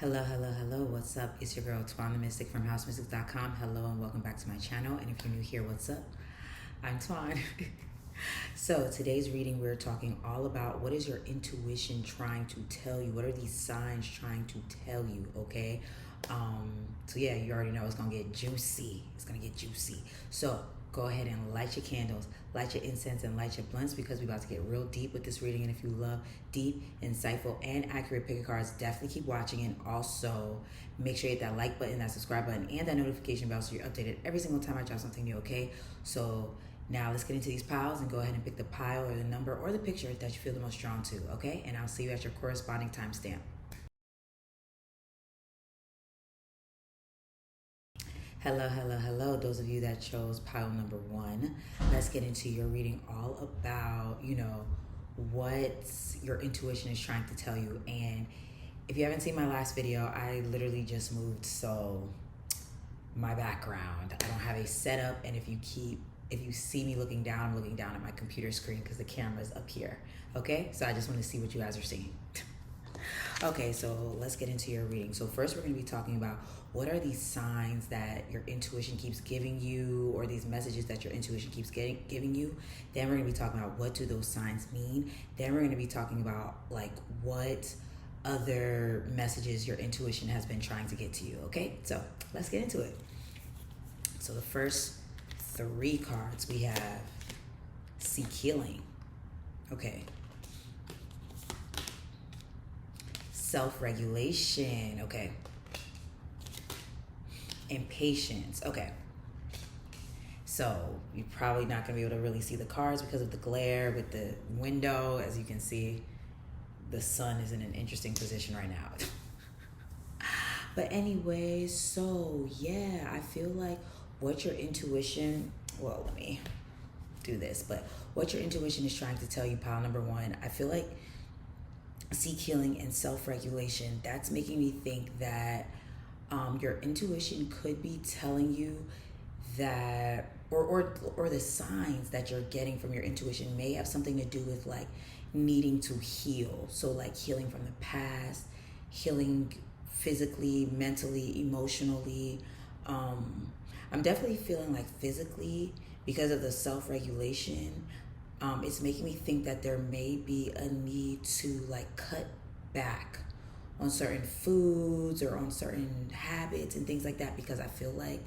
Hello, hello, hello. What's up? It's your girl, Twan the Mystic from housemystic.com. Hello and welcome back to my channel. And if you're new here, what's up? I'm Twan. So today's reading, we're talking all about what is your intuition trying to tell you? What are these signs trying to tell you, okay? So yeah, you already know it's going to get juicy. It's going to get juicy. So go ahead and light your candles, light your incense, and light your blunts because we're about to get real deep with this reading. And if you love deep, insightful, and accurate picker cards, definitely keep watching. And also make sure you hit that like button, that subscribe button, and that notification bell so you're updated every single time I drop something new, okay? So now let's get into these piles and go ahead and pick the pile or the number or the picture that you feel the most drawn to, okay? And I'll see you at your corresponding timestamp. Hello, hello, hello. Those of you that chose pile number 1, let's get into your reading all about, what your intuition is trying to tell you. And if you haven't seen my last video, I literally just moved, so my background, I don't have a setup. And if you see me looking down, I'm looking down at my computer screen because the camera's up here, okay? So I just want to see what you guys are seeing. Okay, so let's get into your reading. So first we're going to be talking about what are these signs that your intuition keeps giving you, or these messages that your intuition keeps giving you. Then we're going to be talking about what do those signs mean. Then we're going to be talking about like what other messages your intuition has been trying to get to you, okay? So let's get into it. So the first 3 cards we have seek healing, okay. Self-regulation, okay. Impatience, okay. So you're probably not going to be able to really see the cards because of the glare with the window. As you can see, the sun is in an interesting position right now. But anyway, so yeah, I feel like what your intuition, well, let me do this, but what your intuition is trying to tell you, pile number 1, I feel like seek healing and self-regulation, that's making me think that your intuition could be telling you that, or the signs that you're getting from your intuition may have something to do with like needing to heal. So like healing from the past, healing physically, mentally, emotionally. I'm definitely feeling like physically, because of the self-regulation, it's making me think that there may be a need to like cut back on certain foods or on certain habits and things like that, because I feel like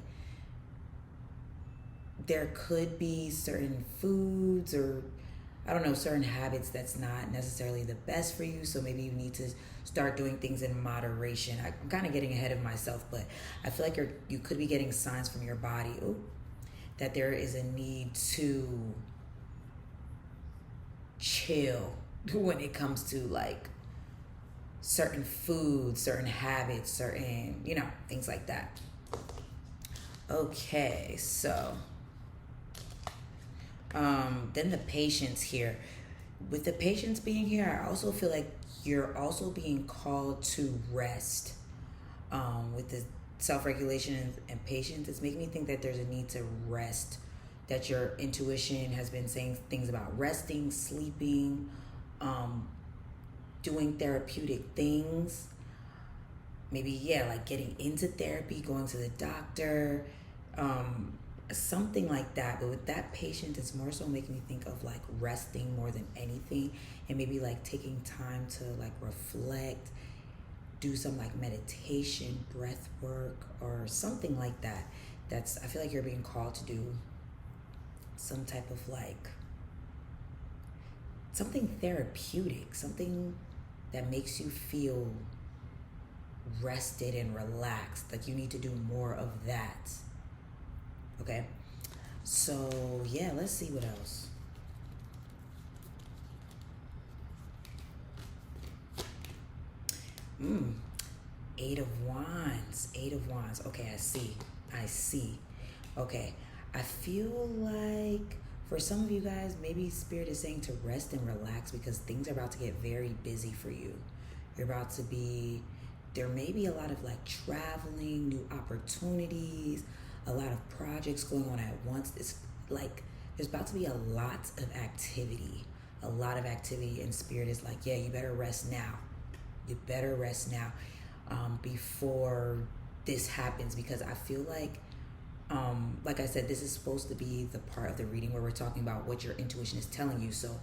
there could be certain foods or I don't know, certain habits that's not necessarily the best for you. So maybe you need to start doing things in moderation. I'm kind of getting ahead of myself, but I feel like you could be getting signs from your body that there is a need to chill when it comes to like certain foods, certain habits, certain, things like that. Okay, so then the patience here. With the patience being here, I also feel like you're also being called to rest. With the self-regulation and patience, it's making me think that there's a need to rest, that your intuition has been saying things about resting, sleeping, doing therapeutic things. Maybe, like getting into therapy, going to the doctor, something like that. But with that patience, it's more so making me think of like resting more than anything, and maybe like taking time to like reflect, do some like meditation, breath work, or something like that. I feel like you're being called to do some type of like something therapeutic, something that makes you feel rested and relaxed. Like you need to do more of that. Okay, so yeah, let's see what else. Eight of Wands. Okay, I see. Okay, I feel like for some of you guys, maybe Spirit is saying to rest and relax because things are about to get very busy for you. There may be a lot of like traveling, new opportunities, a lot of projects going on at once. It's like there's about to be a lot of activity, and Spirit is like, yeah, you better rest now. before this happens, because I feel like I said, this is supposed to be the part of the reading where we're talking about what your intuition is telling you. So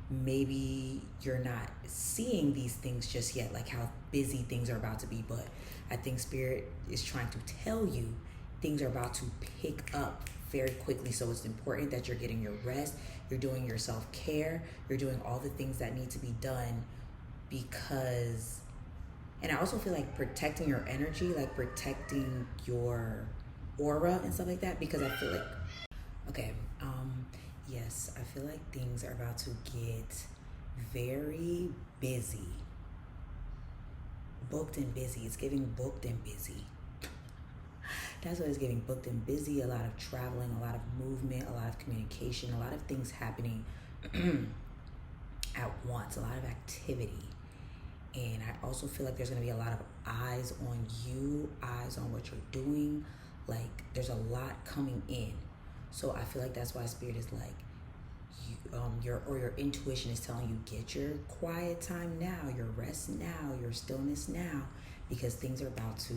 maybe you're not seeing these things just yet, like how busy things are about to be, but I think Spirit is trying to tell you things are about to pick up very quickly. So it's important that you're getting your rest, you're doing your self-care, you're doing all the things that need to be done, because, and I also feel like protecting your energy, like protecting your aura and stuff like that, because I feel like, okay, yes, I feel like things are about to get very busy. Booked and busy. It's giving booked and busy. That's what it's giving, booked and busy. A lot of traveling, a lot of movement, a lot of communication, a lot of things happening at once, a lot of activity. And I also feel like there's going to be a lot of eyes on you, eyes on what you're doing. Like there's a lot coming in. So I feel like that's why Spirit is like, your intuition is telling you, get your quiet time now, your rest now, your stillness now, because things are about to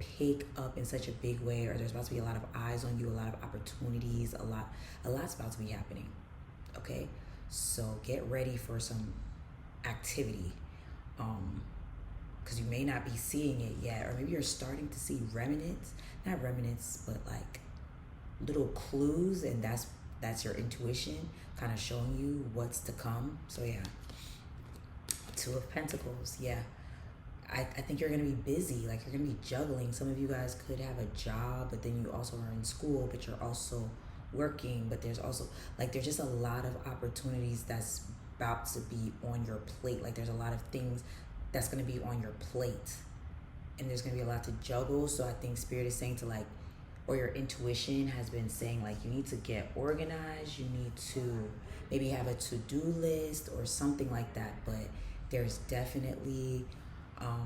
pick up in such a big way, or there's about to be a lot of eyes on you, a lot of opportunities, a lot's about to be happening. Okay, so get ready for some activity, because you may not be seeing it yet, or maybe you're starting to see not remnants, but like little clues, and that's your intuition kind of showing you what's to come. So yeah, Two of Pentacles. Yeah, I think you're going to be busy. Like you're going to be juggling. Some of you guys could have a job, but then you also are in school, but you're also working. But there's also there's just a lot of opportunities that's about to be on your plate. Like there's a lot of things that's going to be on your plate, and there's going to be a lot to juggle. So I think Spirit is saying to or your intuition has been saying you need to get organized, you need to maybe have a to-do list or something like that. But there's definitely a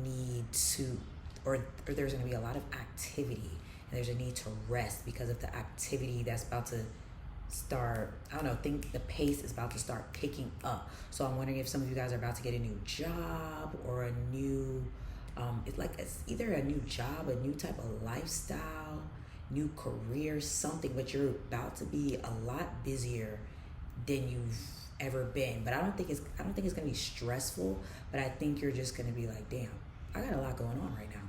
need to, or there's going to be a lot of activity, and there's a need to rest because of the activity that's about to start. I don't know, think the pace is about to start picking up. So I'm wondering if some of you guys are about to get a new job or a new it's either a new job, a new type of lifestyle, new career, something, but you're about to be a lot busier than you've ever been. But I don't think it's gonna be stressful, but I think you're just gonna be like, damn, I got a lot going on right now.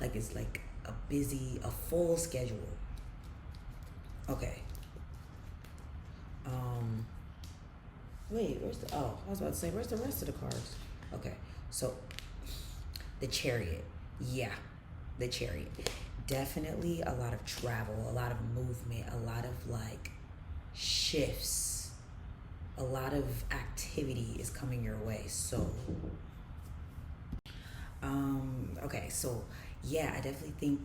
It's like a full schedule. Okay. Wait, I was about to say, where's the rest of the cards? Okay, so the Chariot. Yeah, the Chariot. Definitely a lot of travel, a lot of movement, a lot of shifts, a lot of activity is coming your way. So, okay, so yeah, I definitely think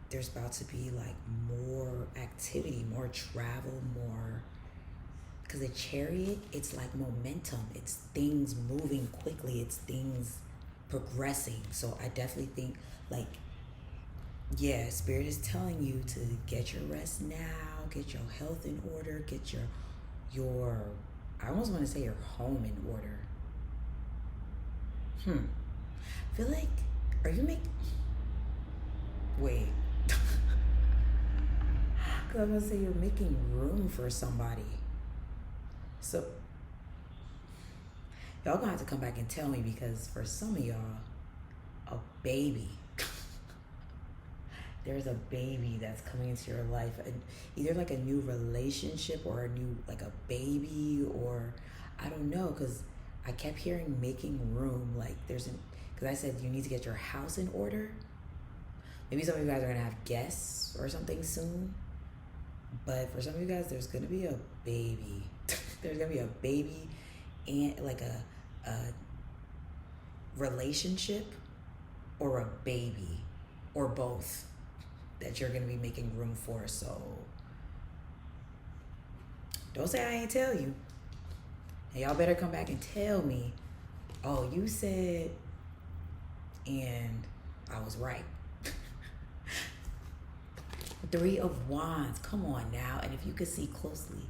there's about to be more activity, more travel, more. Because the Chariot, it's like momentum. It's things moving quickly. It's things progressing. So I definitely think Spirit is telling you to get your rest now, get your health in order, get your I almost want to say your home in order. I feel like, are you wait. Because I was going to say you're making room for somebody. So, y'all gonna have to come back and tell me, because for some of y'all, a baby, there's a baby that's coming into your life, either a new relationship or a new, a baby, or I don't know, because I kept hearing making room, because I said you need to get your house in order. Maybe some of you guys are gonna have guests or something soon, but for some of you guys, there's gonna be a baby. There's gonna be a baby and a relationship or a baby or both that you're gonna be making room for. So don't say I ain't tell you. And y'all better come back and tell me, oh, you said, and I was right. 3 of Wands, come on now. And if you could see closely,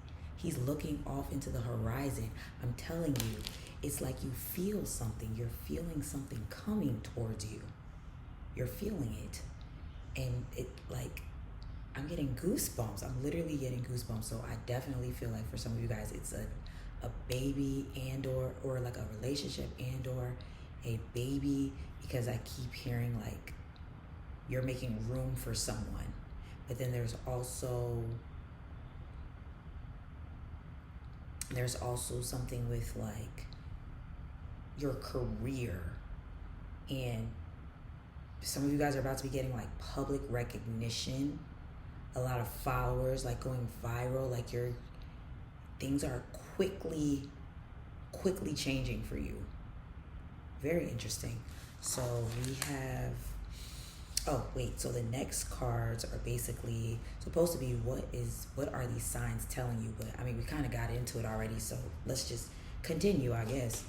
He's looking off into the horizon. I'm telling you, it's like you feel something. You're feeling something coming towards you. You're feeling it. And it like, I'm getting goosebumps. I'm literally getting goosebumps. So I definitely feel like for some of you guys, it's a baby and or like a relationship and or a baby, because I keep hearing like you're making room for someone. But then there's also something with like your career, and some of you guys are about to be getting like public recognition, a lot of followers, like going viral, like your things are quickly changing for you. Very interesting. So we have, so the next cards are basically supposed to be what are these signs telling you? But I mean, we kind of got into it already, so let's just continue, I guess.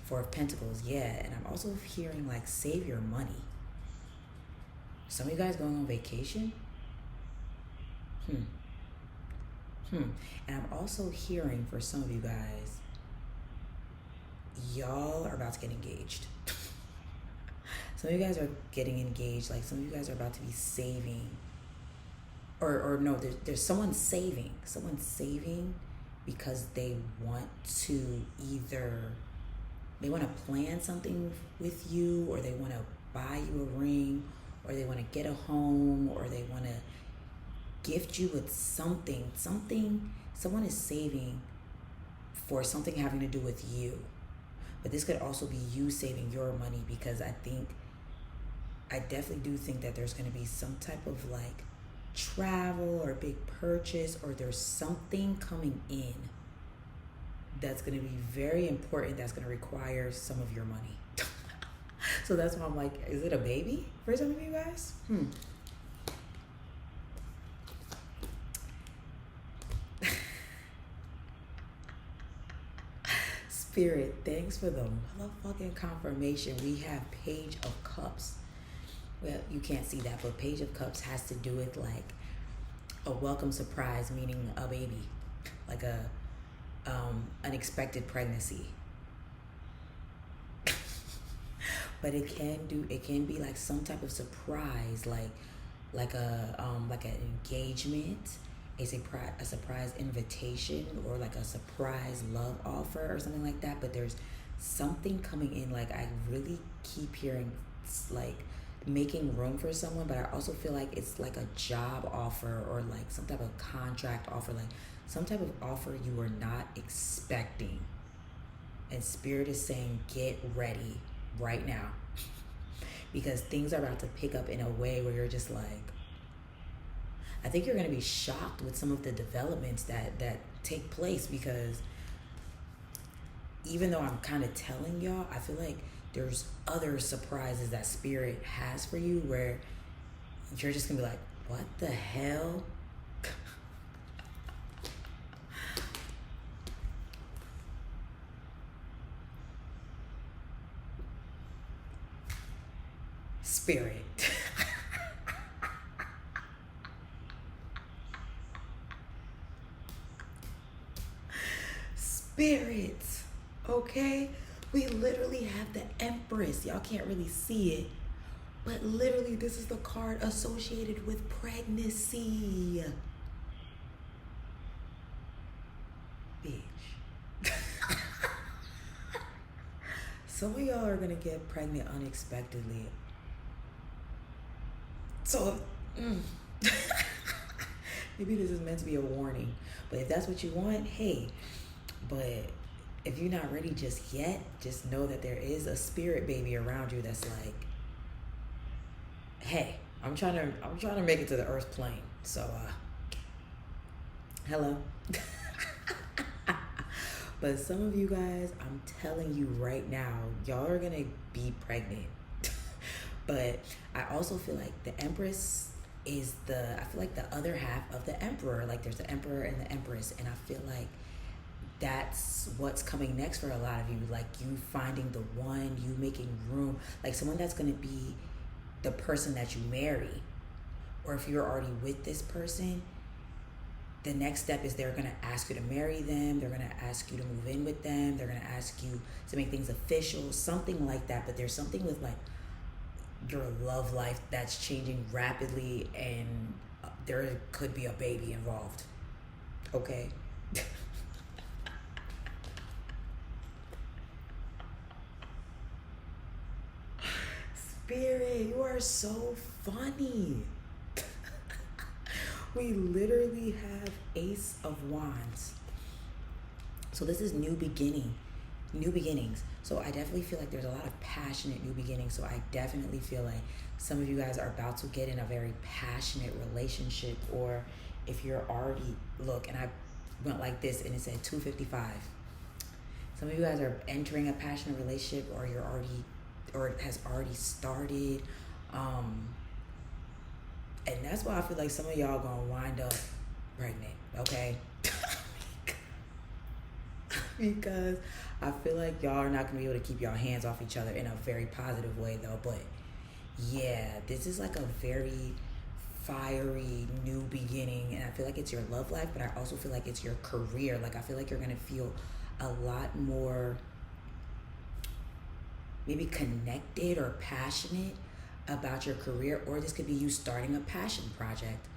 Four of Pentacles, yeah. And I'm also hearing like save your money. Some of you guys going on vacation? And I'm also hearing for some of you guys, y'all are about to get engaged. Some of you guys are getting engaged. Like some of you guys are about to be saving. Or no, there's someone saving. Someone's saving because they want to they want to plan something with you, or they want to buy you a ring, or they want to get a home, or they want to gift you with something. Someone is saving for something having to do with you. But this could also be you saving your money, because I definitely do think that there's going to be some type of like travel or big purchase, or there's something coming in that's going to be very important, that's going to require some of your money. So that's why I'm like, is it a baby for some of you guys? Spirit, thanks for the motherfucking confirmation. We have Page of Cups. Well, you can't see that, but Page of Cups has to do with like a welcome surprise, meaning a baby, like a unexpected pregnancy. But it can be like some type of surprise, like an engagement, a surprise invitation, or like a surprise love offer or something like that. But there's something coming in. Like I really keep hearing like making room for someone, but I also feel like it's like a job offer, or like some type of contract offer, like some type of offer you were not expecting. And Spirit is saying, get ready right now, because things are about to pick up in a way where you're just like, I think you're going to be shocked with some of the developments that take place, because even though I'm kind of telling y'all, I feel like there's other surprises that Spirit has for you where you're just going to be like, what the hell? Spirit. Spirit. Okay? We literally have the Empress. Y'all can't really see it, but literally this is the card associated with pregnancy. Bitch. Some of y'all are gonna get pregnant unexpectedly. So, maybe this is meant to be a warning. But if that's what you want, hey. But if you're not ready just yet, just know that there is a spirit baby around you that's like, hey, I'm trying to make it to the earth plane. So, hello. But some of you guys, I'm telling you right now, y'all are gonna be pregnant. But I also feel like the Empress is I feel like the other half of the Emperor. Like there's the Emperor and the Empress, and I feel like that's what's coming next for a lot of you. Like you finding the one, you making room, like someone that's going to be the person that you marry. Or if you're already with this person, the next step is they're going to ask you to marry them. They're going to ask you to move in with them. They're going to ask you to make things official, something like that. But there's something with like your love life that's changing rapidly, and there could be a baby involved. Okay? Spirit, you are so funny. We literally have Ace of Wands. So this is new beginnings. So I definitely feel like there's a lot of passionate new beginnings. So I definitely feel like some of you guys are about to get in a very passionate relationship, or if you're already, look, and I went like this and it said 255. Some of you guys are entering a passionate relationship, or you're already, or it has already started. And that's why I feel like some of y'all gonna wind up pregnant, okay? Because I feel like y'all are not gonna be able to keep your hands off each other in a very positive way though. But yeah, this is like a very fiery new beginning, and I feel like it's your love life, but I also feel like it's your career. Like I feel like you're gonna feel a lot more maybe connected or passionate about your career, or this could be you starting a passion project,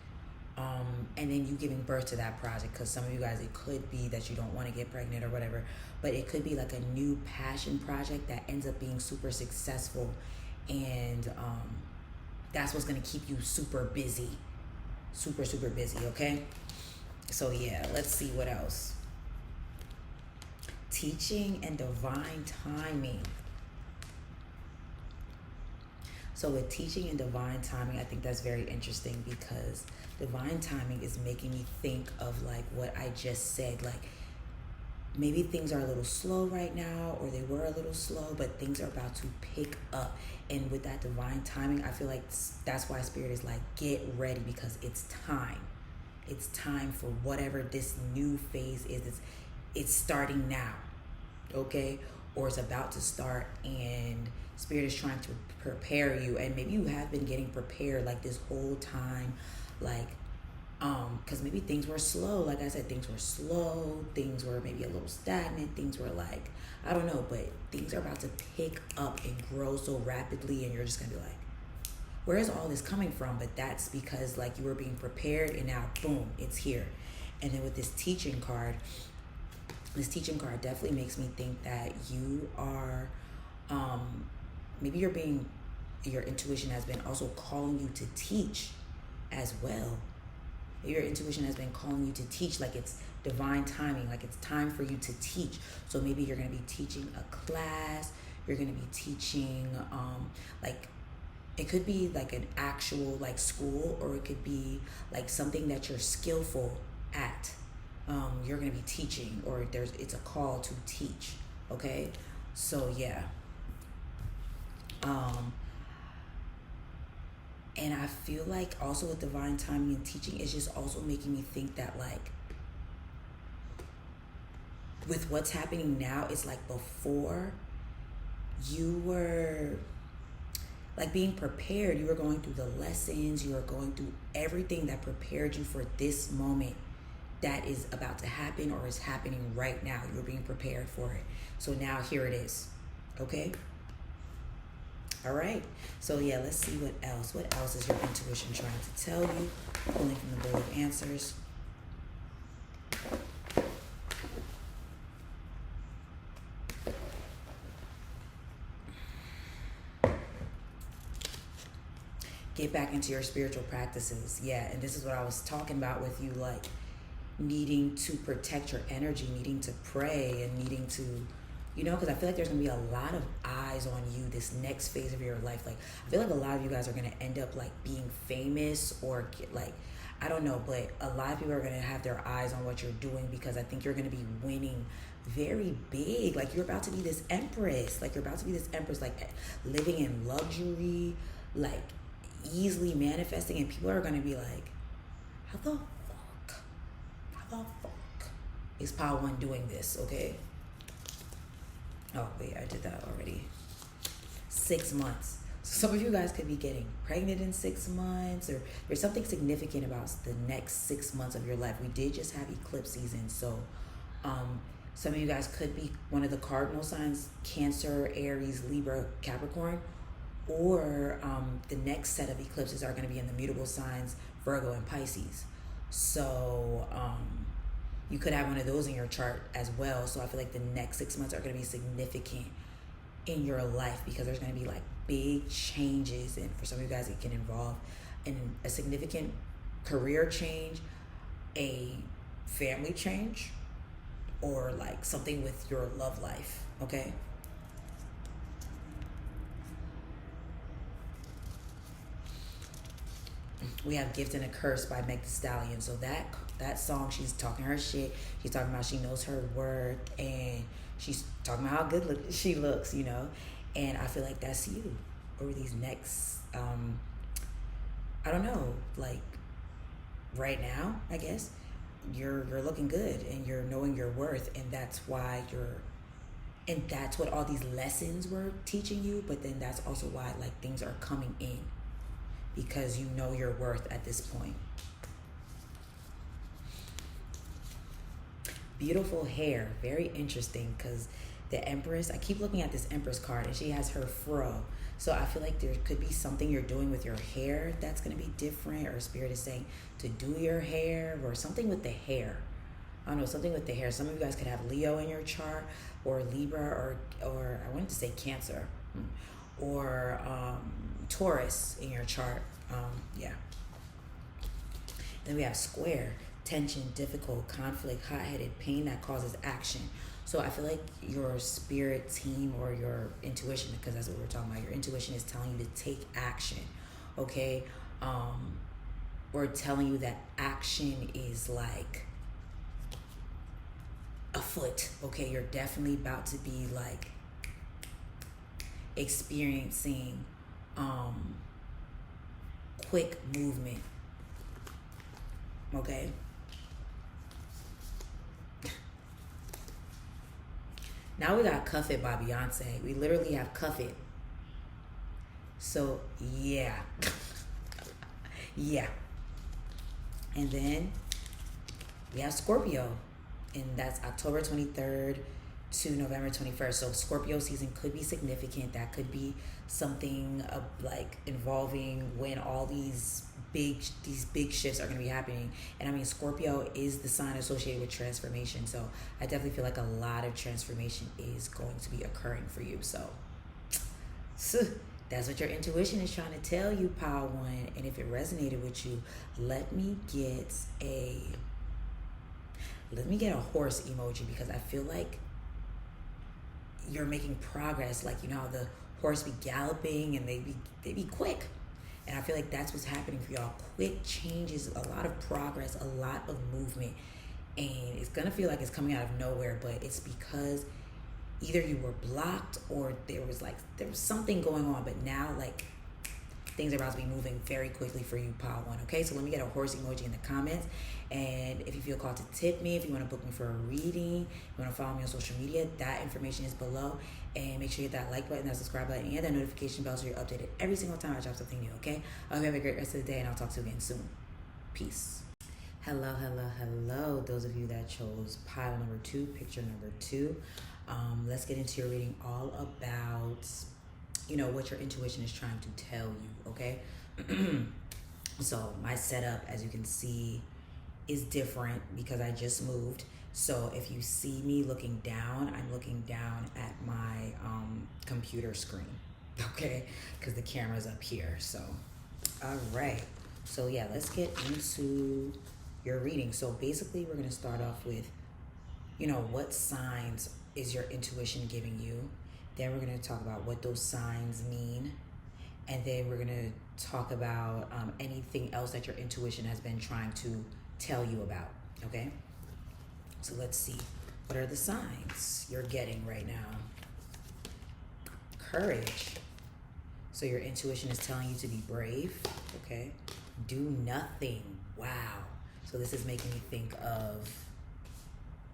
and then you giving birth to that project. Because some of you guys, it could be that you don't want to get pregnant or whatever, but it could be like a new passion project that ends up being super successful, and that's what's going to keep you super busy, super busy. Okay, so yeah, let's see what else. Teaching and divine timing. So with teaching and divine timing, I think that's very interesting, because divine timing is making me think of like what I just said. Like maybe things are a little slow right now, or they were a little slow, but things are about to pick up. And with that divine timing, I feel like that's why Spirit is like, get ready, because it's time. It's time for whatever this new phase is. It's starting now, okay? Or it's about to start, and Spirit is trying to prepare you. And maybe you have been getting prepared like this whole time, like because maybe things were slow. Like I said, things were slow, things were maybe a little stagnant, things were like, I don't know, but things are about to pick up and grow so rapidly, and you're just gonna be like, where is all this coming from? But that's because like you were being prepared, and now boom, it's here. And then with this teaching card definitely makes me think that you are maybe your intuition has been also calling you to teach as well. Your intuition has been calling you to teach, like it's divine timing, like it's time for you to teach. So maybe you're going to be teaching a class, you're going to be teaching like it could be like an actual like school, or it could be like something that you're skillful at. You're going to be teaching, or it's a call to teach. Okay, so yeah. And I feel like also with divine timing and teaching, it's just also making me think that like with what's happening now, it's like before you were like being prepared, you were going through the lessons, you were going through everything that prepared you for this moment that is about to happen, or is happening right now. You were being prepared for it. So now here it is. Okay? All right. So yeah, let's see what else. What else is your intuition trying to tell you? Pulling from the Bowl of Answers. Get back into your spiritual practices. Yeah, and this is what I was talking about with you, like needing to protect your energy, needing to pray, and needing to, because I feel like there's going to be a lot of eyes on you this next phase of your life. Like, I feel like a lot of you guys are going to end up like being famous, or like, I don't know, but a lot of people are going to have their eyes on what you're doing, because I think you're going to be winning very big. Like, you're about to be this empress. Like, living in luxury, like easily manifesting, and people are going to be like, how the fuck is Power One doing this? Okay. Oh wait, I did that already. 6 months. Some of you guys could be getting pregnant in 6 months, or there's something significant about the next 6 months of your life. We did just have eclipse season, so some of you guys could be one of the cardinal signs: Cancer, Aries, Libra, Capricorn, or the next set of eclipses are going to be in the mutable signs Virgo and Pisces. So you could have one of those in your chart as well. So I feel like the next 6 months are going to be significant in your life, because there's going to be like big changes, and for some of you guys it can involve a significant career change, a family change, or like something with your love life. Okay, we have Gift and a Curse by Meg Thee Stallion. So that song, she's talking her shit. She's talking about she knows her worth, and she's talking about how good she looks, you know. And I feel like that's you over these next, I don't know, like right now, I guess, you're looking good and you're knowing your worth, and that's why and that's what all these lessons were teaching you. But then that's also why like things are coming in, because you know your worth at this point. Beautiful hair, very interesting, because the Empress, I keep looking at this Empress card and she has her fro. So I feel like there could be something you're doing with your hair that's going to be different, or Spirit is saying to do your hair, or something with the hair. I don't know, something with the hair. Some of you guys could have Leo in your chart, or Libra, or I wanted to say Cancer, or Taurus in your chart. Yeah. Then we have Square, tension, difficult, conflict, hot-headed, pain that causes action. So I feel like your spirit team or your intuition, because that's what we're talking about, your intuition is telling you to take action, okay? Or telling you that action is like afoot, okay? You're definitely about to be like experiencing quick movement, okay? Now we got Cuff It by Beyonce. We literally have Cuff It. So, yeah. Yeah. And then we have Scorpio. And that's October 23rd to November 21st. So Scorpio season could be significant. That could be something like involving when all these big shifts are going to be happening. And I mean, Scorpio is the sign associated with transformation, so I definitely feel like a lot of transformation is going to be occurring for you. So that's what your intuition is trying to tell you, Power One. And if it resonated with you, let me get a horse emoji, because I feel like you're making progress. Like, you know how the horse be galloping and they be quick. And I feel like that's what's happening for y'all. Quick changes, a lot of progress, a lot of movement. And it's going to feel like it's coming out of nowhere, but it's because either you were blocked or there was something going on. But now, like, things are about to be moving very quickly for you, Power One. Okay, so let me get a horse emoji in the comments. And if you feel called to tip me, if you want to book me for a reading, you want to follow me on social media, that information is below. And make sure you hit that like button, that subscribe button, and that notification bell so you're updated every single time I drop something new, okay? I hope you have a great rest of the day, and I'll talk to you again soon. Peace. Hello. Those of you that chose pile number 2, picture number 2. Let's get into your reading all about, you know, what your intuition is trying to tell you, okay? So my setup, as you can see, is different because I just moved. So if you see me looking down, I'm looking down at my computer screen, okay? Because the camera's up here. So, all right. So yeah, let's get into your reading. So basically, we're going to start off with, you know, what signs is your intuition giving you? Then we're going to talk about what those signs mean. And then we're going to talk about anything else that your intuition has been trying to tell you about, okay? So let's see. What are the signs you're getting right now? Courage. So your intuition is telling you to be brave, okay? Do nothing. Wow. So this is making me think of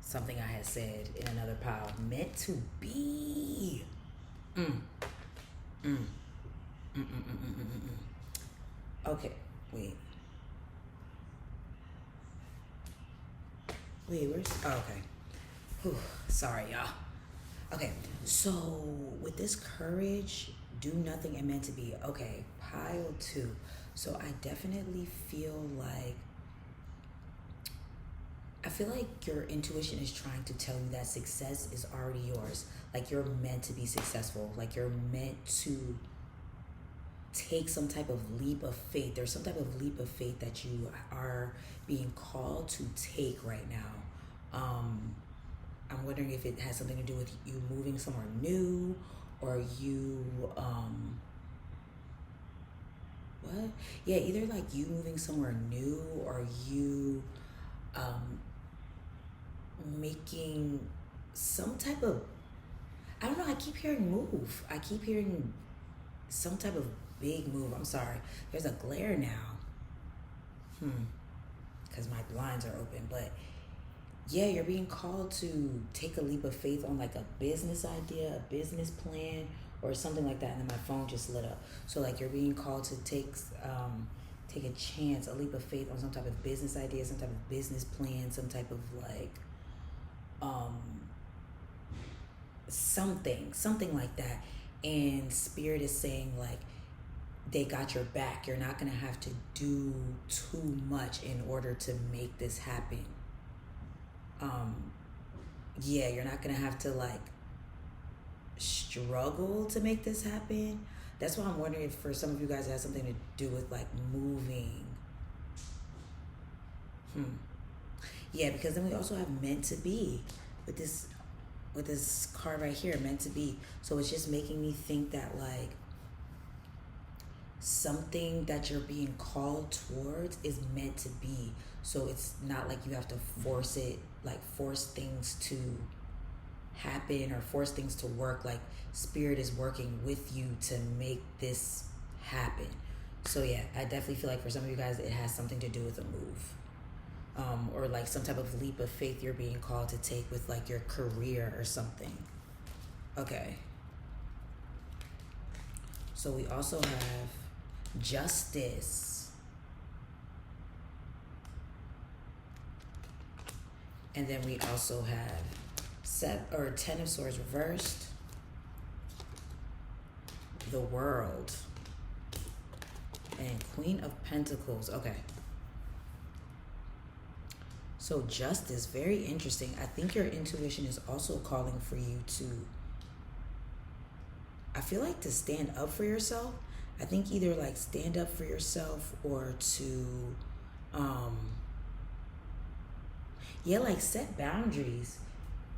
something I had said in another pile. Meant to be. Okay, wait. Where's... Oh, okay. Whew, sorry, y'all. Okay, so with this courage, do nothing and meant to be. Okay, pile 2. So I definitely feel like... I feel like your intuition is trying to tell you that success is already yours. Like you're meant to be successful. Like you're meant to take some type of leap of faith. There's some type of leap of faith that you are being called to take right now. I'm wondering if it has something to do with you moving somewhere new, or you what? Yeah, either like you moving somewhere new, or you making some type of... I don't know, I keep hearing move. I keep hearing some type of big move. I'm sorry. There's a glare now. Because my blinds are open. But yeah, you're being called to take a leap of faith on like a business idea, a business plan, or something like that. And then my phone just lit up. So like you're being called to take a chance, a leap of faith on some type of business idea, some type of business plan, some type of like something like that. And Spirit is saying like they got your back. You're not gonna have to do too much in order to make this happen. Yeah, you're not gonna have to like struggle to make this happen. That's why I'm wondering if for some of you guys it has something to do with like moving. Yeah, because then we also have meant to be with this card right here, meant to be. So it's just making me think that like something that you're being called towards is meant to be. So it's not like you have to force it, like force things to happen or force things to work. Like Spirit is working with you to make this happen. So yeah, I definitely feel like for some of you guys it has something to do with a move. Or like some type of leap of faith you're being called to take with like your career or something. Okay. So we also have Justice. And then we also have 10 of Swords reversed. The World. And Queen of Pentacles. Okay. So Justice, very interesting. I think your intuition is also calling for you to, I feel like to stand up for yourself. I think either like stand up for yourself or to, like set boundaries.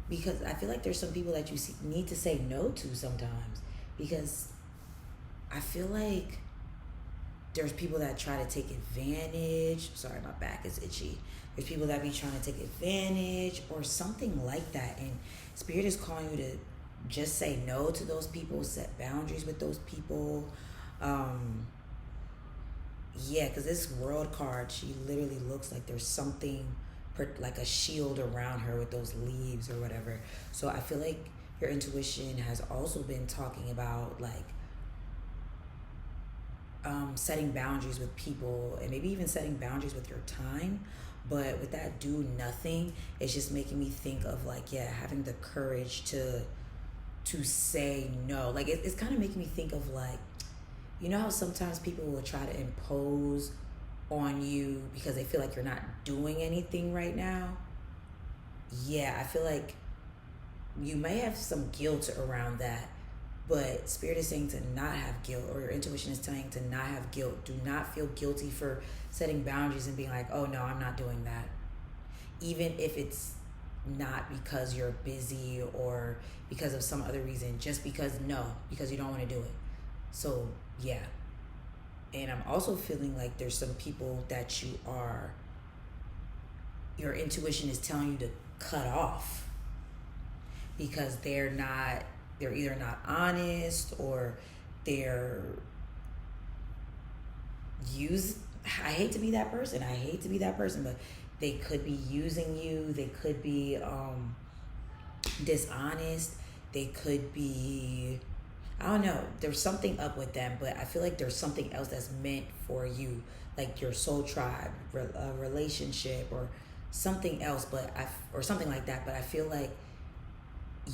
Because I feel like there's some people that you need to say no to sometimes. Because I feel like there's people that try to take advantage. Sorry, my back is itchy. There's people that be trying to take advantage or something like that. And Spirit is calling you to just say no to those people, set boundaries with those people. Yeah, because this World card, she literally looks like there's something like a shield around her with those leaves or whatever. So I feel like your intuition has also been talking about like setting boundaries with people, and maybe even setting boundaries with your time. But with that do nothing, it's just making me think of like, yeah, having the courage to say no. Like it's kind of making me think of like, you know how sometimes people will try to impose on you because they feel like you're not doing anything right now. Yeah, I feel like you may have some guilt around that. But Spirit is saying to not have guilt, or your intuition is telling to not have guilt. Do not feel guilty for setting boundaries and being like, oh no, I'm not doing that. Even if it's not because you're busy or because of some other reason, just because you don't want to do it. So yeah. And I'm also feeling like there's some people that your intuition is telling you to cut off because they're either not honest or they're I hate to be that person, but they could be using you. They could be dishonest. They could be, I don't know. There's something up with them, but I feel like there's something else that's meant for you, like your soul tribe, a relationship, or something else. Or something like that. But I feel like,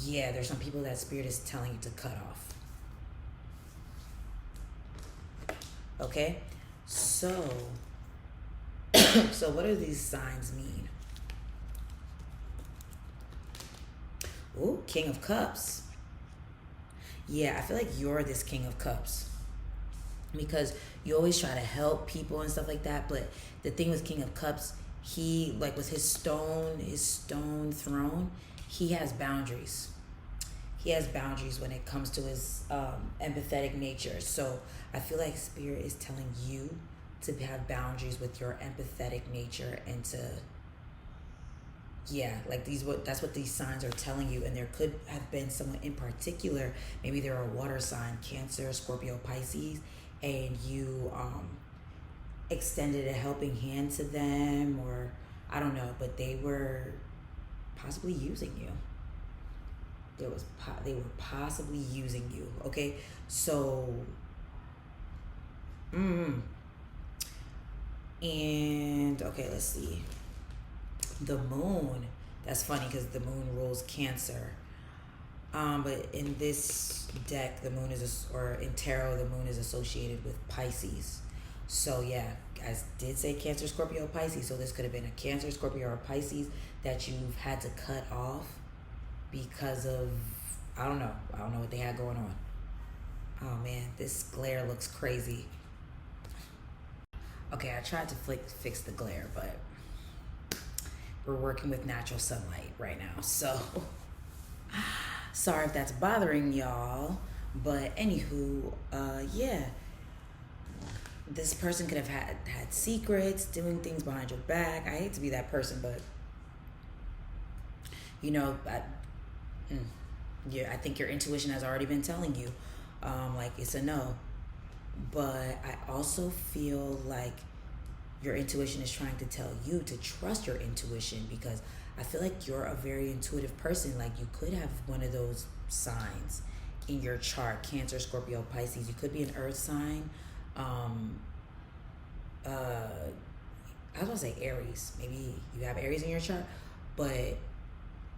yeah, there's some people that spirit is telling you to cut off. Okay, so so what do these signs mean? Ooh, King of Cups. Yeah, I feel like you're this King of Cups because you always try to help people and stuff like that. But the thing with King of Cups, he, like with his stone throne, he has boundaries. He has boundaries when it comes to his empathetic nature. So I feel like Spirit is telling you to have boundaries with your empathetic nature and to, yeah, like that's what these signs are telling you. And there could have been someone in particular, maybe they're a water sign, Cancer, Scorpio, Pisces, and you extended a helping hand to them, or I don't know, but they were possibly using you. They were possibly using you. Okay, so and okay, let's see. The moon. That's funny because the moon rules Cancer. But in this deck, the moon or in tarot, the moon is associated with Pisces. So yeah, I did say Cancer, Scorpio, Pisces. So this could have been a Cancer, Scorpio, or Pisces that you've had to cut off because of, I don't know what they had going on. Oh man, this glare looks crazy. Okay, I tried to fix the glare, but we're working with natural sunlight right now. So sorry if that's bothering y'all, but anywho, yeah. This person could have had secrets, doing things behind your back. I hate to be that person, but you know, I think your intuition has already been telling you, like it's a no. But I also feel like your intuition is trying to tell you to trust your intuition, because I feel like you're a very intuitive person. Like you could have one of those signs in your chart, Cancer, Scorpio, Pisces. You could be an earth sign. I was gonna say Aries. Maybe you have Aries in your chart, but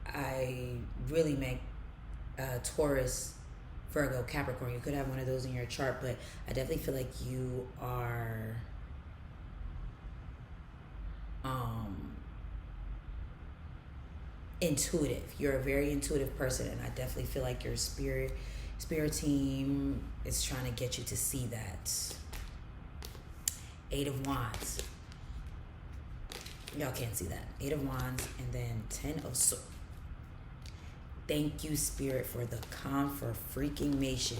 I really meant Taurus, Virgo, Capricorn. You could have one of those in your chart, but I definitely feel like you are intuitive. You're a very intuitive person, and I definitely feel like your spirit team is trying to get you to see that. 8 of Wands. Y'all can't see that. 8 of Wands, and then 10 of Swords. Thank you, Spirit, for the confirmation.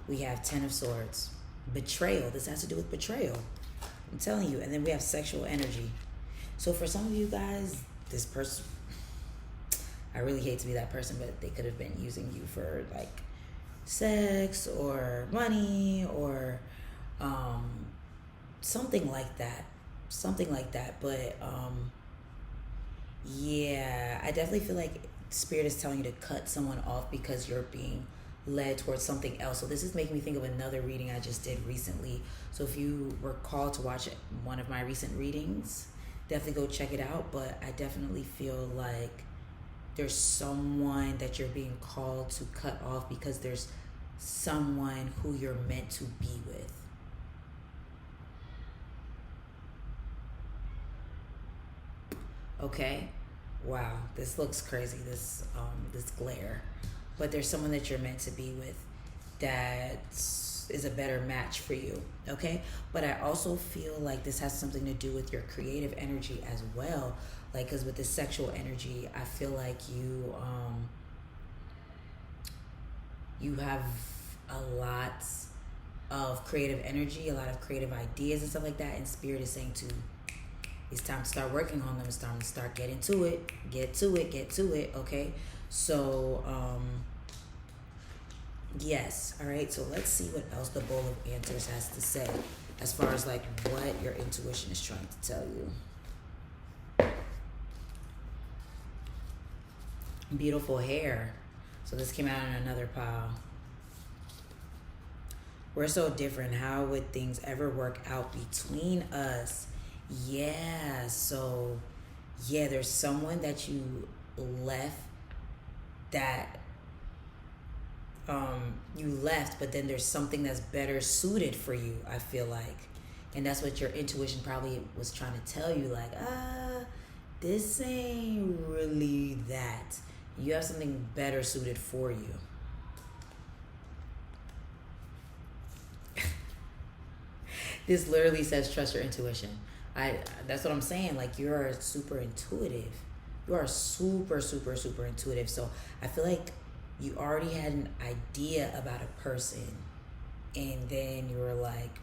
We have 10 of Swords. Betrayal. This has to do with betrayal. I'm telling you. And then we have sexual energy. So for some of you guys, this person, I really hate to be that person, but they could have been using you for like sex or money or something like that. But yeah, I definitely feel like Spirit is telling you to cut someone off because you're being led towards something else. So this is making me think of another reading I just did recently. So if you were called to watch one of my recent readings, definitely go check it out. But I definitely feel like there's someone that you're being called to cut off because there's someone who you're meant to be with. Okay? Wow, this looks crazy, this glare. But there's someone that you're meant to be with that is a better match for you, okay? But I also feel like this has something to do with your creative energy as well. Like, because with the sexual energy, I feel like you have a lot of creative energy, a lot of creative ideas and stuff like that, and Spirit is saying it's time to start working on them. It's time to start getting to it. Get to it, okay? So, yes, all right? So let's see what else the Bowl of Answers has to say as far as like what your intuition is trying to tell you. Beautiful hair. So this came out in another pile. We're so different. How would things ever work out between us? Yeah, so yeah, there's someone that you left that you left, but then there's something that's better suited for you, I feel like. And that's what your intuition probably was trying to tell you, like, this ain't really that. You have something better suited for you. This literally says trust your intuition. That's what I'm saying. Like, you're super intuitive. You are super, super, super intuitive. So I feel like you already had an idea about a person, and then you were like,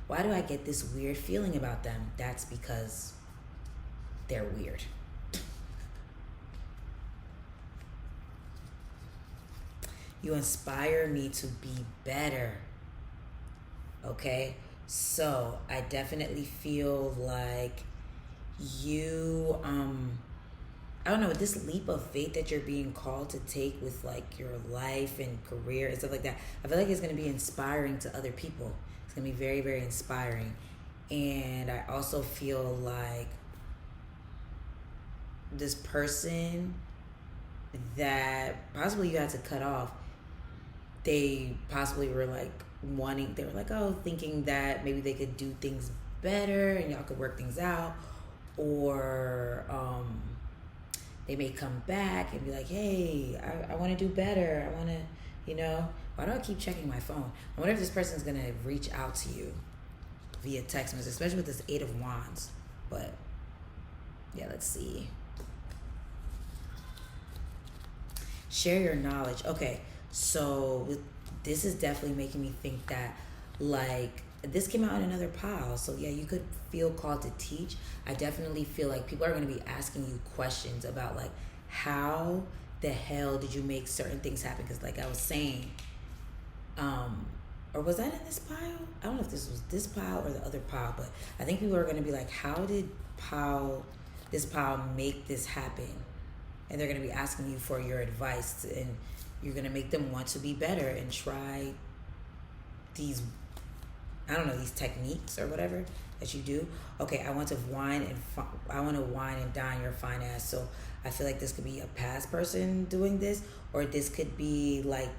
why do I get this weird feeling about them? That's because they're weird. You inspire me to be better. Okay? So I definitely feel like you, I don't know, this leap of faith that you're being called to take with like your life and career and stuff like that, I feel like it's going to be inspiring to other people. It's going to be very, very inspiring. And I also feel like this person that possibly you had to cut off, they possibly were like they were like, thinking that maybe they could do things better and y'all could work things out. Or they may come back and be like, hey, I want to do better. I want to, why do I keep checking my phone? I wonder if this person's going to reach out to you via text message, especially with this 8 of Wands. But yeah, let's see. Share your knowledge. Okay, so this is definitely making me think that, like, this came out in another pile. So yeah, you could feel called to teach. I definitely feel like people are going to be asking you questions about, like, how the hell did you make certain things happen? Because like I was saying, or was that in this pile? I don't know if this was this pile or the other pile, but I think people are going to be like, how did this pile make this happen? And they're going to be asking you for your advice, and you're going to make them want to be better and try these, I don't know, these techniques or whatever that you do. Okay, I want to wine and dine your fine ass. So I feel like this could be a past person doing this, or this could be like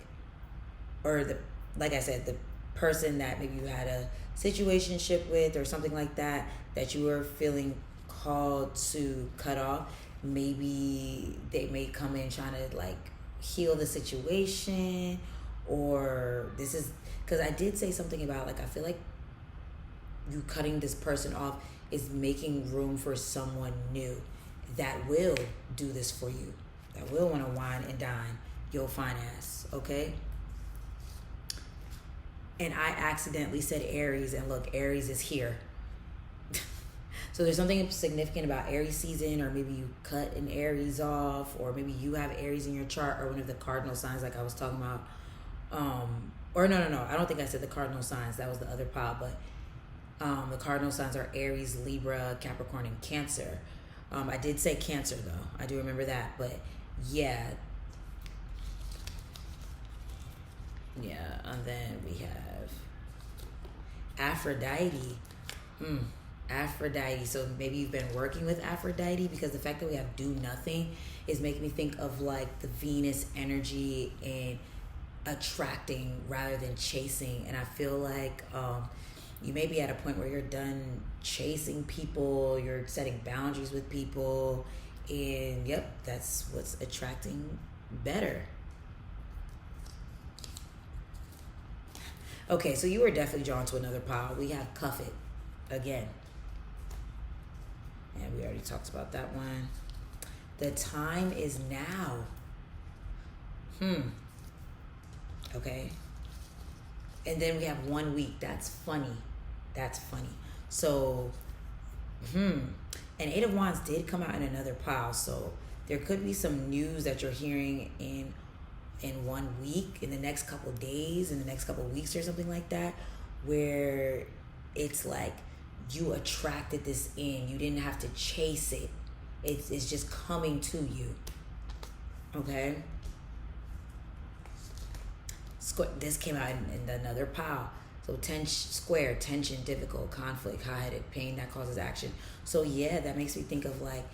I said, the person that maybe you had a situationship with or something like that you were feeling called to cut off. Maybe they may come in trying to like heal the situation, or this is because I did say something about, like, I feel like you cutting this person off is making room for someone new that will do this for you, that will want to wine and dine your fine ass, okay? And I accidentally said Aries, and look, Aries is here. So there's something significant about Aries season, or maybe you cut an Aries off, or maybe you have Aries in your chart, or one of the cardinal signs like I was talking about. Or no, I don't think I said the cardinal signs. That was the other pile, but the cardinal signs are Aries, Libra, Capricorn, and Cancer. I did say Cancer, though. I do remember that, but yeah. Yeah, and then we have Aphrodite. Aphrodite. So maybe you've been working with Aphrodite, because the fact that we have do nothing is making me think of like the Venus energy and attracting rather than chasing. And I feel like you may be at a point where you're done chasing people, you're setting boundaries with people, and yep, that's what's attracting better. Okay, so you were definitely drawn to another pile. We have Cuff It again. And we already talked about that one. The time is now. Okay. And then we have 1 week. That's funny. So, and 8 of Wands did come out in another pile. So there could be some news that you're hearing in 1 week, in the next couple of days, in the next couple of weeks or something like that, where it's like you attracted this in. You didn't have to chase it. It's just coming to you. Okay? This came out in another pile. So square, tension, difficult, conflict, high-headed, pain that causes action. So yeah, that makes me think of like,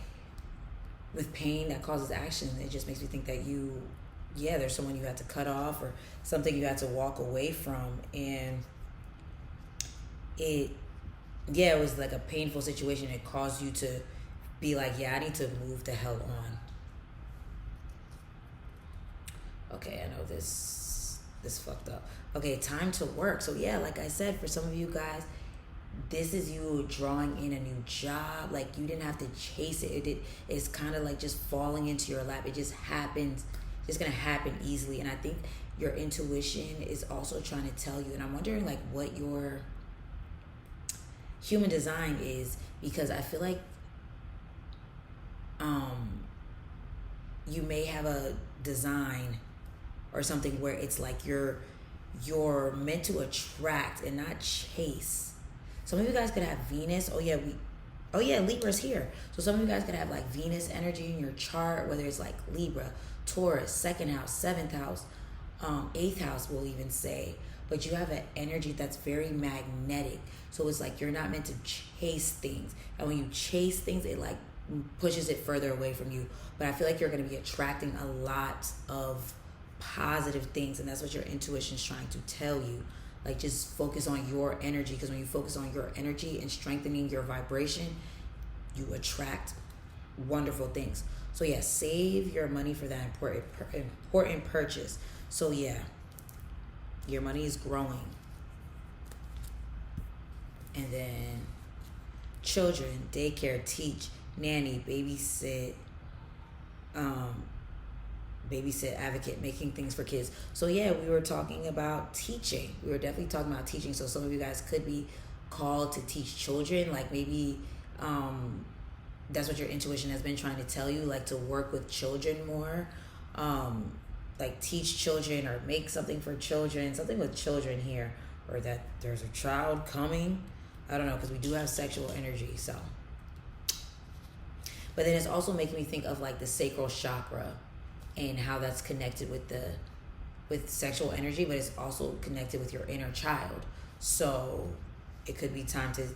with pain that causes action, it just makes me think that there's someone you had to cut off or something you had to walk away from. And it was like a painful situation. It caused you to be like, I need to move the hell on. Okay, I know this fucked up. Okay, time to work. So yeah, like I said, for some of you guys, this is you drawing in a new job. Like, you didn't have to chase it. It's kind of like just falling into your lap. It just happens. It's gonna happen easily. And I think your intuition is also trying to tell you. And I'm wondering like what your human design is, because I feel like you may have a design or something where it's like you're meant to attract and not chase. Some of you guys could have Venus. Libra's here. So some of you guys could have like Venus energy in your chart, whether it's like Libra, Taurus, 2nd house, 7th house, 8th house, we'll even say. But you have an energy that's very magnetic. So it's like you're not meant to chase things. And when you chase things, it like pushes it further away from you. But I feel like you're going to be attracting a lot of positive things. And that's what your intuition is trying to tell you. Like, just focus on your energy, because when you focus on your energy and strengthening your vibration, you attract wonderful things. So yeah, save your money for that important purchase. So yeah, your money is growing. And then children, daycare, teach, nanny, babysit, advocate, making things for kids. So yeah, we were talking about teaching. We were definitely talking about teaching. So some of you guys could be called to teach children. Like maybe that's what your intuition has been trying to tell you, like to work with children more. Like teach children or make something for children, something with children here, or that there's a child coming. I don't know, because we do have sexual energy. So, but then it's also making me think of like the sacral chakra and how that's connected with sexual energy, but it's also connected with your inner child. So it could be time to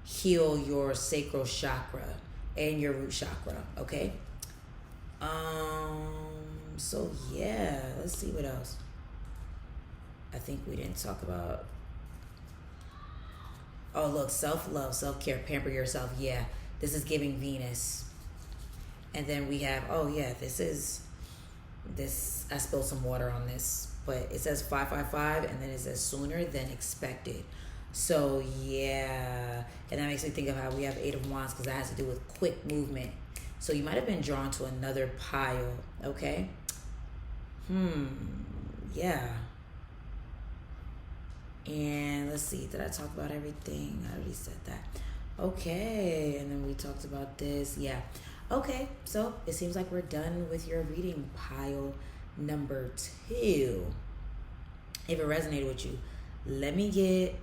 heal your sacral chakra and your root chakra. Okay. So yeah, let's see what else. I think we didn't talk about. Oh, look, self-love, self-care, pamper yourself. Yeah, this is giving Venus. And then we have, I spilled some water on this, but it says 555, and then it says sooner than expected. So yeah, and that makes me think of how we have 8 of Wands, because that has to do with quick movement. So you might have been drawn to another pile, okay? Yeah. And let's see, did I talk about everything? I already said that. Okay, and then we talked about this. Yeah. Okay, so it seems like we're done with your reading, pile number 2. If it resonated with you, let me get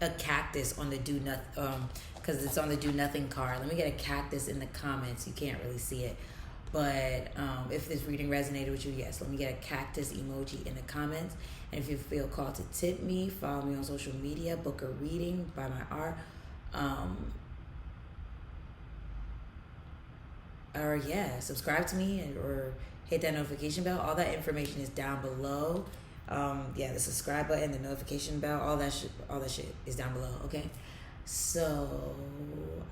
a cactus on the because it's on the do nothing card. Let me get a cactus in the comments. You can't really see it, but if this reading resonated with you, yes, let me get a cactus emoji in the comments. And if you feel called to tip me, follow me on social media, book a reading, buy my art, or yeah, subscribe to me or hit that notification bell. All that information is down below. The subscribe button, the notification bell, all that shit is down below. Okay, so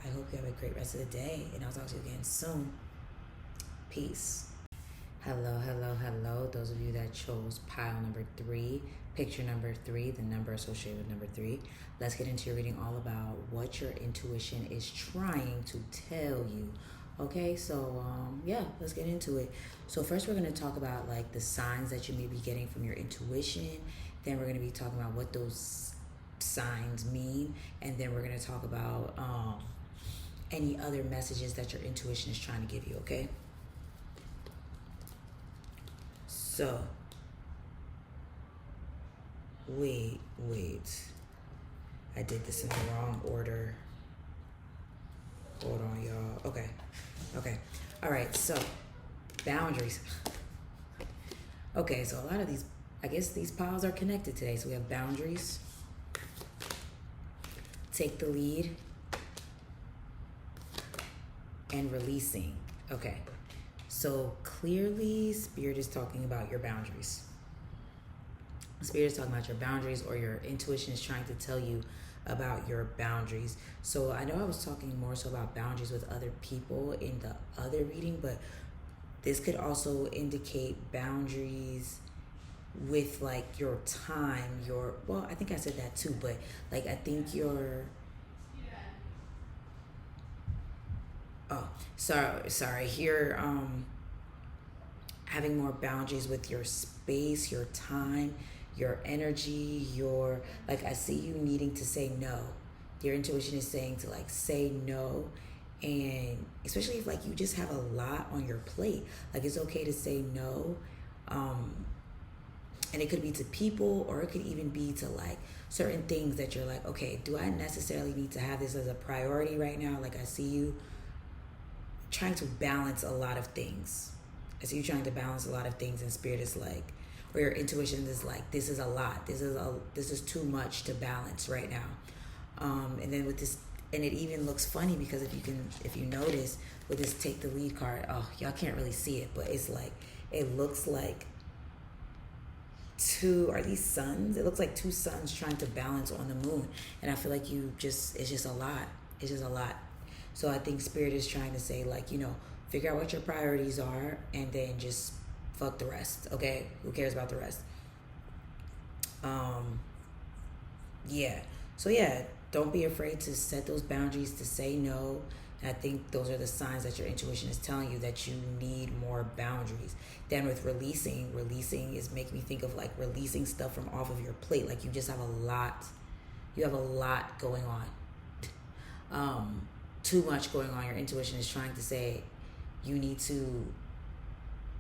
I hope you have a great rest of the day, and I'll talk to you again soon. Peace. Hello. Those of you that chose pile number 3, picture number 3, the number associated with number 3. Let's get into your reading all about what your intuition is trying to tell you. Okay, so let's get into it. So first we're going to talk about like the signs that you may be getting from your intuition. Then we're going to be talking about what those signs mean. And then we're going to talk about any other messages that your intuition is trying to give you, okay? So, wait. I did this in the wrong order. Hold on, y'all. Okay. All right, so boundaries. Okay, so a lot of these I guess these piles are connected today. So we have boundaries, take the lead, and releasing. Okay. So clearly, Spirit is talking about your boundaries. Spirit is talking about your boundaries, or your intuition is trying to tell you about your boundaries. So I know I was talking more so about boundaries with other people in the other reading, but this could also indicate boundaries with like your time, well, I think I said that too, but like I think sorry, here having more boundaries with your space, your time, your energy, like I see you needing to say no. Your intuition is saying to like say no, and especially if like you just have a lot on your plate, like it's okay to say no. And it could be to people, or it could even be to like certain things that you're like, okay, do I necessarily need to have this as a priority right now? Like I see you trying to balance a lot of things. I see you trying to balance a lot of things, and Spirit is like, or your intuition is like, this is a lot. This is too much to balance right now. And then with this, and it even looks funny because if you notice with this take the lead card, oh, y'all can't really see it, but it's like, it looks like are these suns? It looks like two suns trying to balance on the moon. And I feel like it's just a lot. It's just a lot. So I think Spirit is trying to say like, figure out what your priorities are, and then just fuck the rest. Okay. Who cares about the rest? Yeah. So yeah, don't be afraid to set those boundaries, to say no. And I think those are the signs that your intuition is telling you that you need more boundaries. Then with releasing is making me think of like releasing stuff from off of your plate. Like you just have a lot going on. Too much going on. Your intuition is trying to say you need to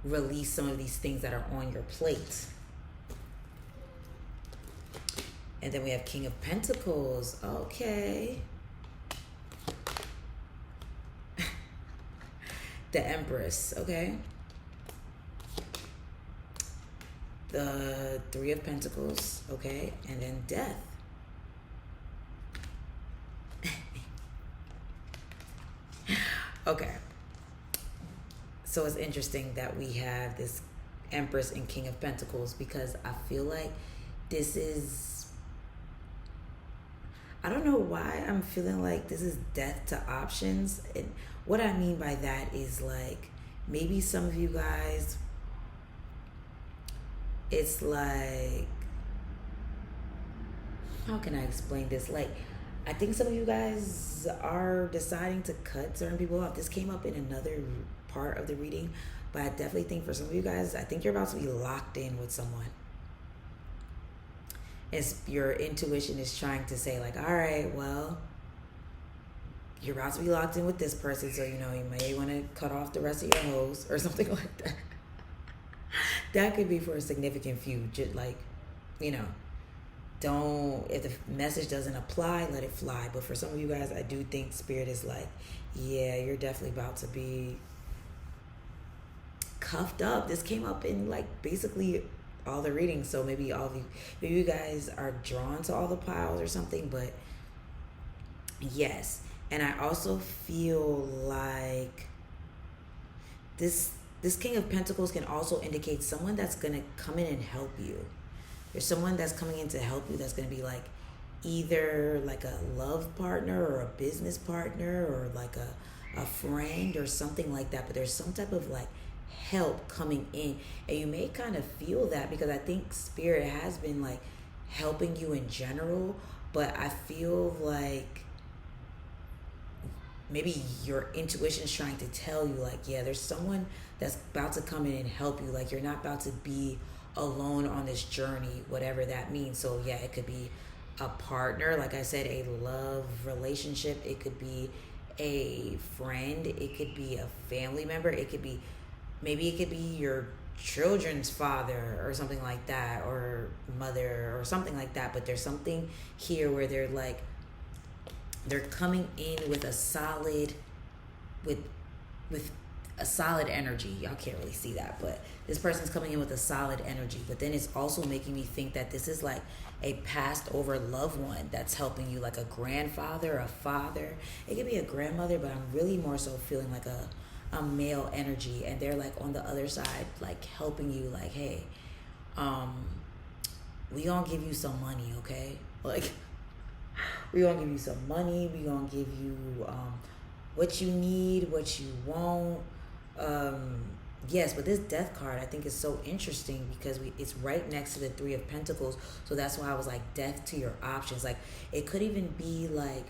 release some of these things that are on your plate. And then we have King of Pentacles. Okay. The Empress, okay? The Three of Pentacles, okay? And then Death. Okay. So it's interesting that we have this Empress and King of Pentacles, because I feel like this is, I don't know why I'm feeling like this is death to options. And what I mean by that is like, maybe some of you guys, it's like, how can I explain this? Like, I think some of you guys are deciding to cut certain people off. This came up in another part of the reading, but I definitely think for some of you guys, I think you're about to be locked in with someone. It's your intuition is trying to say like, all right, well, you're about to be locked in with this person, so you may want to cut off the rest of your hoes or something like that. That could be for a significant few. Just like, don't, if the message doesn't apply, let it fly. But for some of you guys, I do think Spirit is like, yeah, you're definitely about to be cuffed up. This came up in like basically all the readings, so maybe you guys are drawn to all the piles or something. But yes, and I also feel like this King of Pentacles can also indicate someone that's gonna come in and help you. There's someone that's coming in to help you that's gonna be like either like a love partner or a business partner or like a friend or something like that. But there's some type of like help coming in, and you may kind of feel that because I think Spirit has been like helping you in general, but I feel like maybe your intuition is trying to tell you like, yeah, there's someone that's about to come in and help you. Like you're not about to be alone on this journey, whatever that means. So yeah, it could be a partner, like I said, a love relationship, it could be a friend, it could be a family member, it could be your children's father or something like that, or mother or something like that. But there's something here where they're coming in with a solid, with a solid energy. Y'all can't really see that, but this person's coming in with a solid energy. But then it's also making me think that this is like a passed over loved one that's helping you, like a grandfather, a father. It could be a grandmother, but I'm really more so feeling like a male energy, and they're like on the other side, like helping you, like, hey, we gonna give you some money, okay? Like, we gonna give you some money. We gonna give you what you need, what you want. Yes, but this death card I think is so interesting because it's right next to the Three of Pentacles. So that's why I was like, death to your options. Like, it could even be like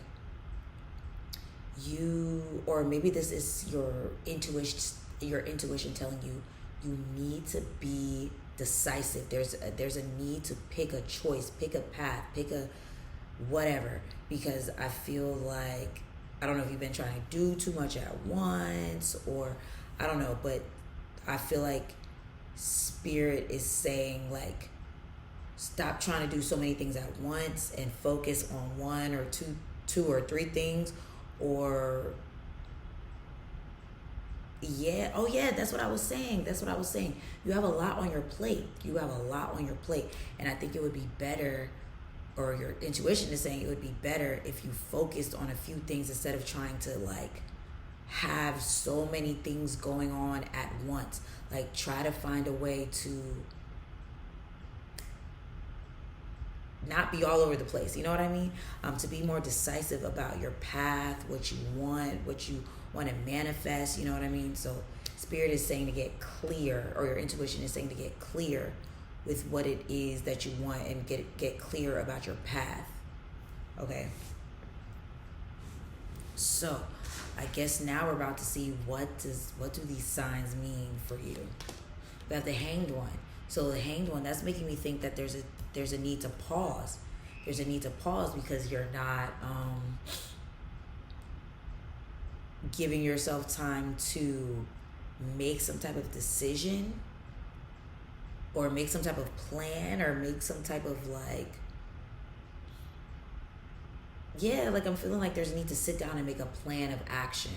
you, or maybe this is your intuition telling you need to be decisive. There's a need to pick a choice, pick a path, pick a whatever, because I feel like, I don't know if you've been trying to do too much at once, or I don't know, but I feel like Spirit is saying, like, stop trying to do so many things at once and focus on one or two or three things. Or yeah, oh yeah, that's what I was saying. You have a lot on your plate. And I think it would be better, or your intuition is saying it would be better if you focused on a few things instead of trying to like have so many things going on at once. Like, try to find a way to not be all over the place, you know what I mean? To be more decisive about your path, what you want to manifest, you know what I mean? So Spirit is saying to get clear, or your intuition is saying to get clear with what it is that you want, and get clear about your path. Okay. So I guess now we're about to see what do these signs mean for you. We have the Hanged One. So the Hanged One, that's making me think that there's a need to pause. There's a need to pause because you're not giving yourself time to make some type of decision, or make some type of plan, or make some type of like, yeah, like I'm feeling like there's a need to sit down and make a plan of action.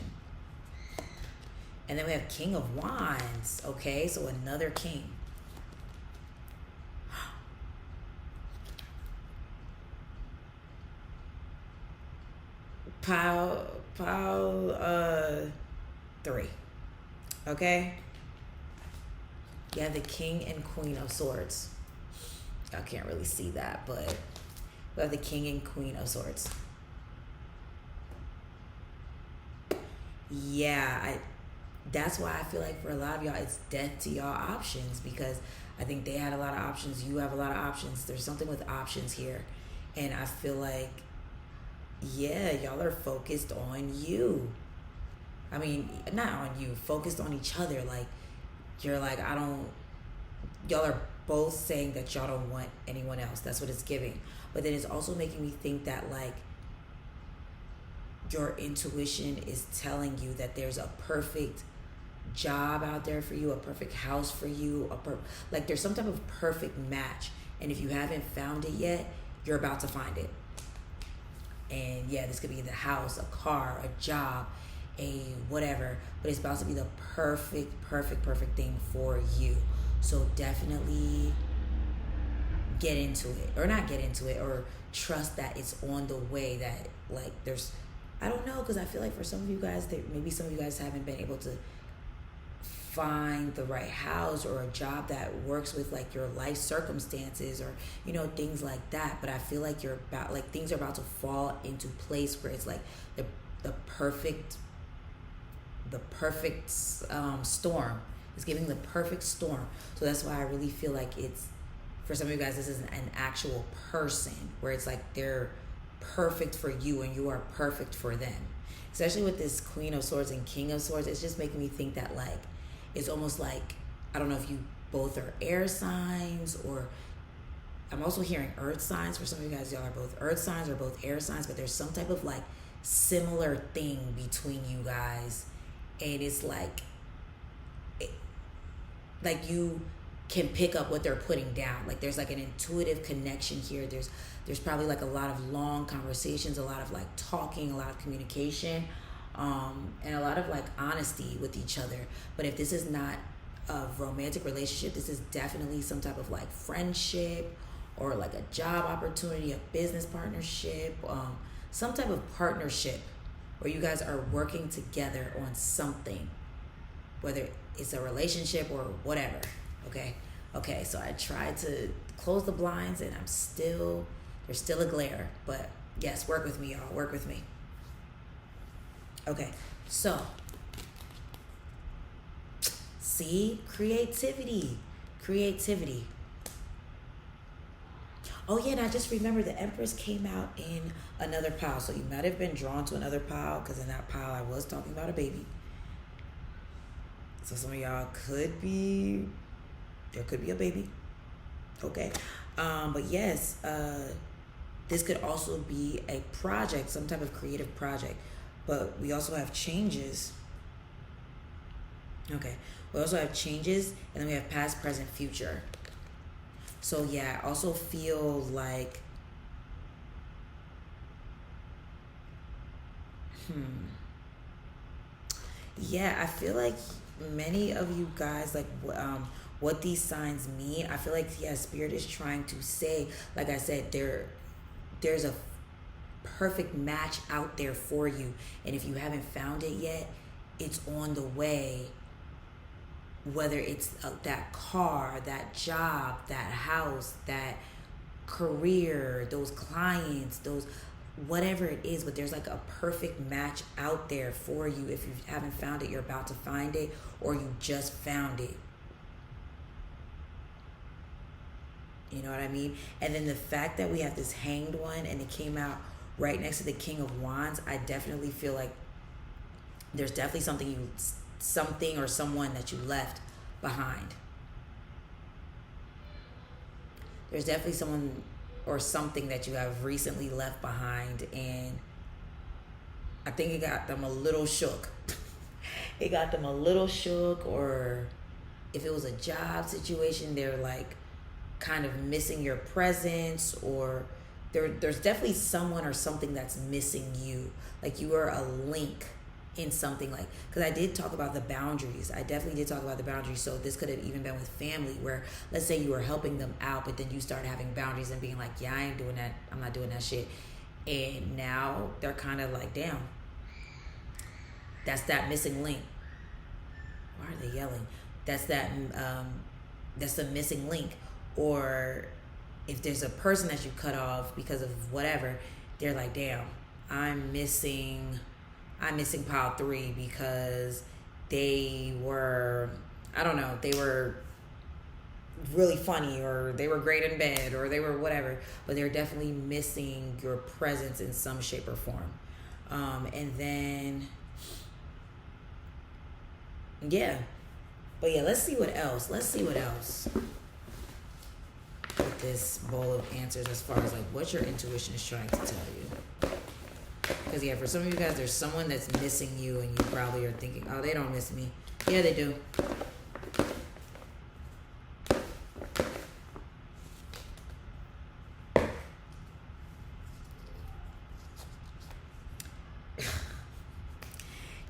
And then we have King of Wands. Okay, so another king. Pile 3. Okay, you have the King and Queen of Swords. I can't really see that, but we have the King and Queen of Swords. Yeah, that's why I feel like for a lot of y'all it's death to y'all options, because I think they had a lot of options, you have a lot of options. There's something with options here, and I feel like, yeah, y'all are focused on you. I mean, not on you, focused on each other. Like, you're like, y'all are both saying that y'all don't want anyone else. That's what it's giving. But then it's also making me think that, like, your intuition is telling you that there's a perfect job out there for you, a perfect house for you, like there's some type of perfect match. And if you haven't found it yet, you're about to find it. And yeah, this could be the house, a car, a job, a whatever, but it's about to be the perfect thing for you. So definitely get into it, or not get into it, or trust that it's on the way, that like there's, I don't know, because I feel like for some of you guys, that maybe some of you guys haven't been able to find the right house or a job that works with like your life circumstances, or you know, things like that. But I feel like you're about, like, things are about to fall into place where it's like the perfect storm. It's giving the perfect storm. So that's why I really feel like it's, for some of you guys, this is an actual person where it's like they're perfect for you and you are perfect for them. Especially with this Queen of Swords and King of Swords, it's just making me think that, like, it's almost like, I don't know if you both are air signs, or I'm also hearing earth signs. For some of you guys, y'all are both earth signs or both air signs, but there's some type of like similar thing between you guys. And it's like you can pick up what they're putting down. Like there's like an intuitive connection here. There's probably like a lot of long conversations, a lot of like talking, a lot of communication. and a lot of like honesty with each other. But if this is not a romantic relationship, this is definitely some type of like friendship or like a job opportunity, a business partnership, some type of partnership where you guys are working together on something, whether it's a relationship or whatever. Okay, so I tried to close the blinds and there's still a glare, but yes, work with me, y'all, work with me. Okay, so see, creativity. Oh yeah, and I just remember the Empress came out in another pile, so you might have been drawn to another pile, because in that pile I was talking about a baby. So some of y'all there could be a baby. Okay, but yes, this could also be a project, some type of creative project. But we also have changes. Okay, we also have changes, and then we have past, present, future. So yeah, I also feel like, yeah, I feel like many of you guys, like, what these signs mean, I feel like, yeah, Spirit is trying to say, like I said, there's a perfect match out there for you, and if you haven't found it yet, it's on the way. Whether it's that car, that job, that house, that career, those clients, those whatever it is, but there's like a perfect match out there for you. If you haven't found it, you're about to find it, or you just found it. You know what I mean? And then the fact that we have this Hanged One and it came out right next to the King of Wands, I definitely feel like there's definitely something or someone that you left behind. There's definitely someone or something that you have recently left behind, and I think it got them a little shook. Or if it was a job situation, they're like kind of missing your presence, or there's definitely someone or something that's missing you. Like you are a link in something, like, because I did talk about the boundaries. I definitely did talk about the boundaries. So this could have even been with family, where let's say you were helping them out, but then you started having boundaries and being like, yeah, I ain't doing that. I'm not doing that shit. And now they're kind of like, damn, that's that missing link. Why are they yelling? That's the missing link. Or if there's a person that you cut off because of whatever, they're like, damn, I'm missing pile 3 because they were, I don't know, they were really funny, or they were great in bed, or they were whatever, but they're definitely missing your presence in some shape or form. And then, yeah. But yeah, let's see what else. With this bowl of answers, as far as like what your intuition is trying to tell you. Because yeah, for some of you guys, there's someone that's missing you, and you probably are thinking, oh, they don't miss me. Yeah, they do.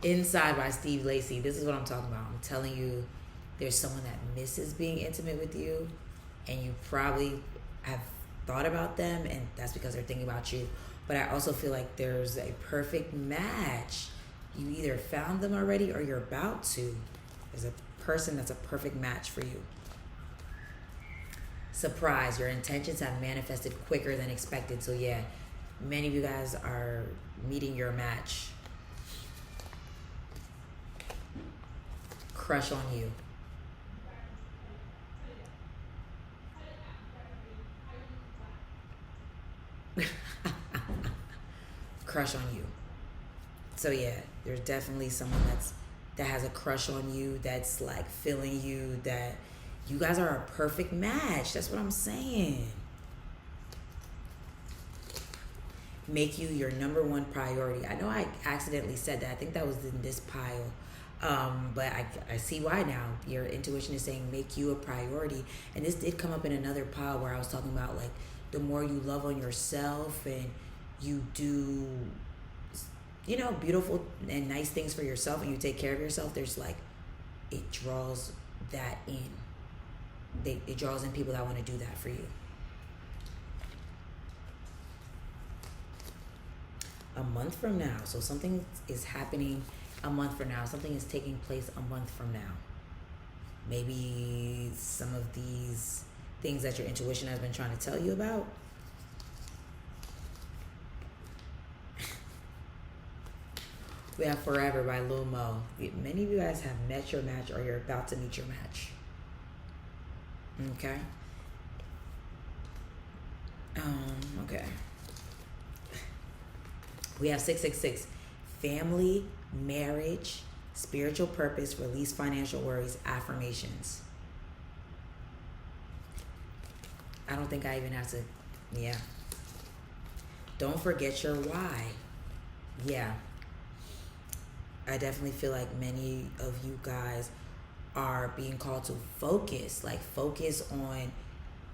Inside by Steve Lacy. This is what I'm talking about. I'm telling you, there's someone that misses being intimate with you, and you probably have thought about them, and that's because they're thinking about you. But I also feel like there's a perfect match. You either found them already, or you're about to. There's a person that's a perfect match for you. Surprise, your intentions have manifested quicker than expected. So yeah, many of you guys are meeting your match. Crush on you. Crush on you. So yeah, there's definitely someone that has a crush on you, that's like feeling you, that you guys are a perfect match. That's what I'm saying. Make you your number one priority. I know I accidentally said that. I think that was in this pile. But I see why now. Your intuition is saying make you a priority. And this did come up in another pile where I was talking about like the more you love on yourself and you do beautiful and nice things for yourself, and you take care of yourself, there's like, it draws that in. It draws in people that want to do that for you. A month from now. So something is happening a month from now. Something is taking place a month from now. Maybe some of these things that your intuition has been trying to tell you about. We have Forever by Lil Mo. Many of you guys have met your match, or you're about to meet your match. Okay. Okay. We have 666. Family, marriage, spiritual purpose, release financial worries, affirmations. I don't think I even have to, yeah. Don't forget your why. Yeah. I definitely feel like many of you guys are being called to focus on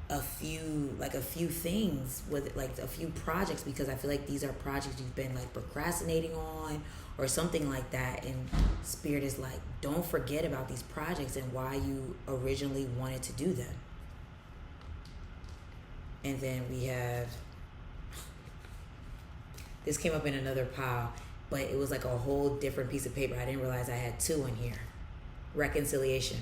a few things, with like a few projects, because I feel like these are projects you've been like procrastinating on or something like that, and Spirit is like, don't forget about these projects and why you originally wanted to do them. And then we have, this came up in another pile, but it was like a whole different piece of paper. I didn't realize I had two in here. Reconciliation.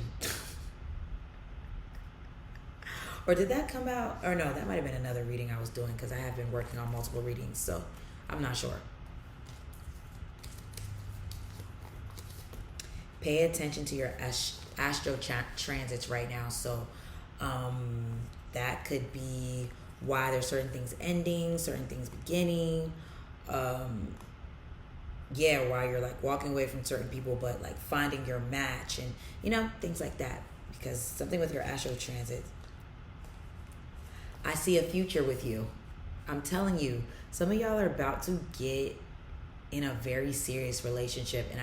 Or did that come out? Or no, that might have been another reading I was doing, because I have been working on multiple readings, so I'm not sure. Pay attention to your astro transits right now. So that could be why there's certain things ending, certain things beginning. Why you're like walking away from certain people, but like finding your match, and things like that. Because something with your astro transit. I see a future with you. I'm telling you, some of y'all are about to get in a very serious relationship, and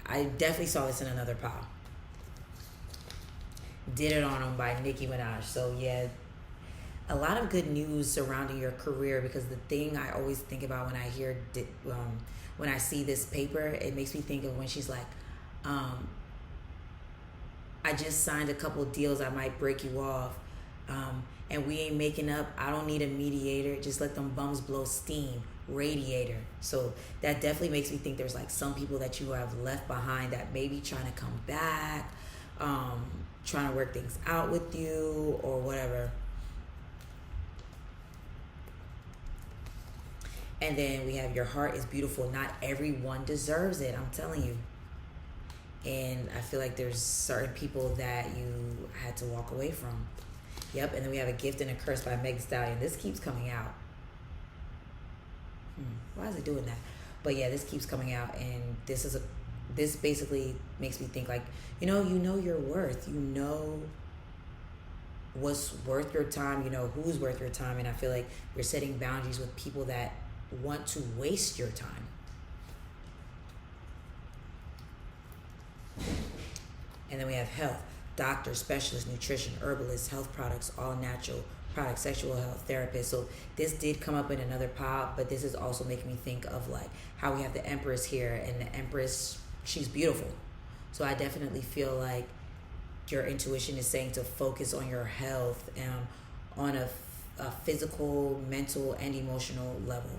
I definitely saw this in another pile. Did It On Him by Nicki Minaj. So yeah, a lot of good news surrounding your career, because the thing I always think about when I hear when I see this paper, it makes me think of when she's like, I just signed a couple deals, I might break you off, and we ain't making up. I don't need a mediator, just let them bums blow steam. Radiator. So that definitely makes me think there's like some people that you have left behind that may be trying to come back, trying to work things out with you or whatever. And then we have your heart is beautiful. Not everyone deserves it, I'm telling you. And I feel like there's certain people that you had to walk away from. Yep. And then we have a gift and a curse by Meg Thee Stallion. This keeps coming out. Why is it doing that? But yeah, this keeps coming out, and this basically makes me think like, you know your worth. You know what's worth your time. You know who's worth your time. And I feel like you're setting boundaries with people that want to waste your time. And then we have health. Doctor, specialist, nutrition, herbalist, health products, all natural products, sexual health, therapist. So this did come up in another pile, but this is also making me think of like how we have the Empress here, and the Empress, she's beautiful. So I definitely feel like your intuition is saying to focus on your health on a physical, mental, and emotional level.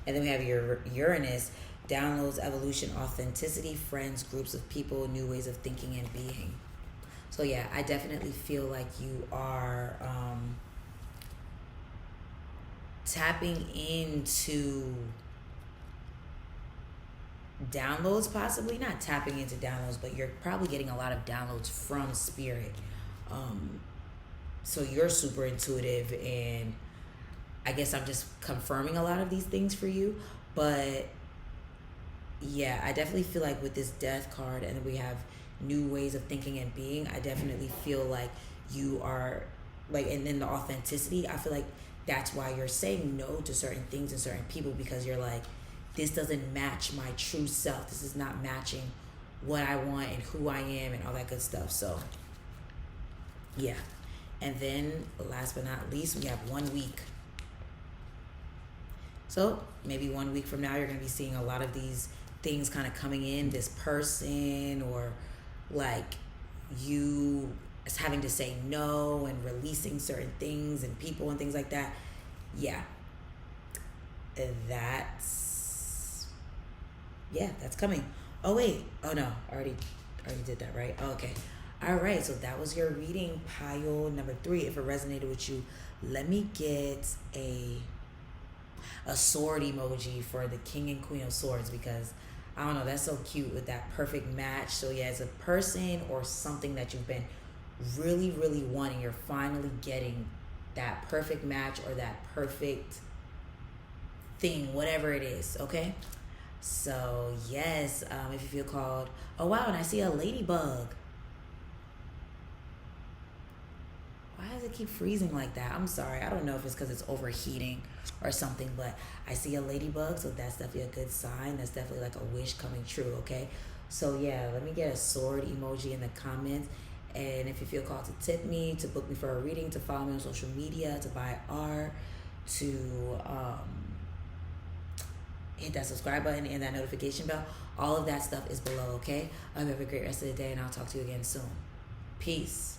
And then we have your Uranus. Downloads, evolution, authenticity, friends, groups of people, new ways of thinking and being. So yeah, I definitely feel like you are tapping into downloads, possibly not tapping into downloads, but you're probably getting a lot of downloads from Spirit. So you're super intuitive, and I guess I'm just confirming a lot of these things for you. But yeah, I definitely feel like with this Death card, and we have new ways of thinking and being, I definitely feel like you are like, and then the authenticity, I feel like that's why you're saying no to certain things and certain people, because you're like, this doesn't match my true self. This is not matching what I want and who I am and all that good stuff. So yeah. And then last but not least, we have 1 week. So maybe 1 week from now, you're going to be seeing a lot of these things kind of coming in, this person, or like you having to say no and releasing certain things and people and things like that. Yeah. That's coming. Oh wait. Oh no, I already did that, right? Oh, okay. All right, so that was your reading, pile number 3. If it resonated with you, let me get a sword emoji for the King and Queen of Swords, because I don't know, that's so cute with that perfect match. So yeah, it's a person or something that you've been really, really wanting. You're finally getting that perfect match or that perfect thing, whatever it is, okay? So yes, if you feel called. Oh wow, and I see a ladybug. Why does it keep freezing like that? I'm sorry. I don't know if it's because it's overheating or something, but I see a ladybug, so that's definitely a good sign. That's definitely like a wish coming true, okay? So yeah, let me get a sword emoji in the comments. And if you feel called to tip me, to book me for a reading, to follow me on social media, to buy art, to hit that subscribe button and that notification bell, all of that stuff is below, okay? Have a great rest of the day, and I'll talk to you again soon. Peace.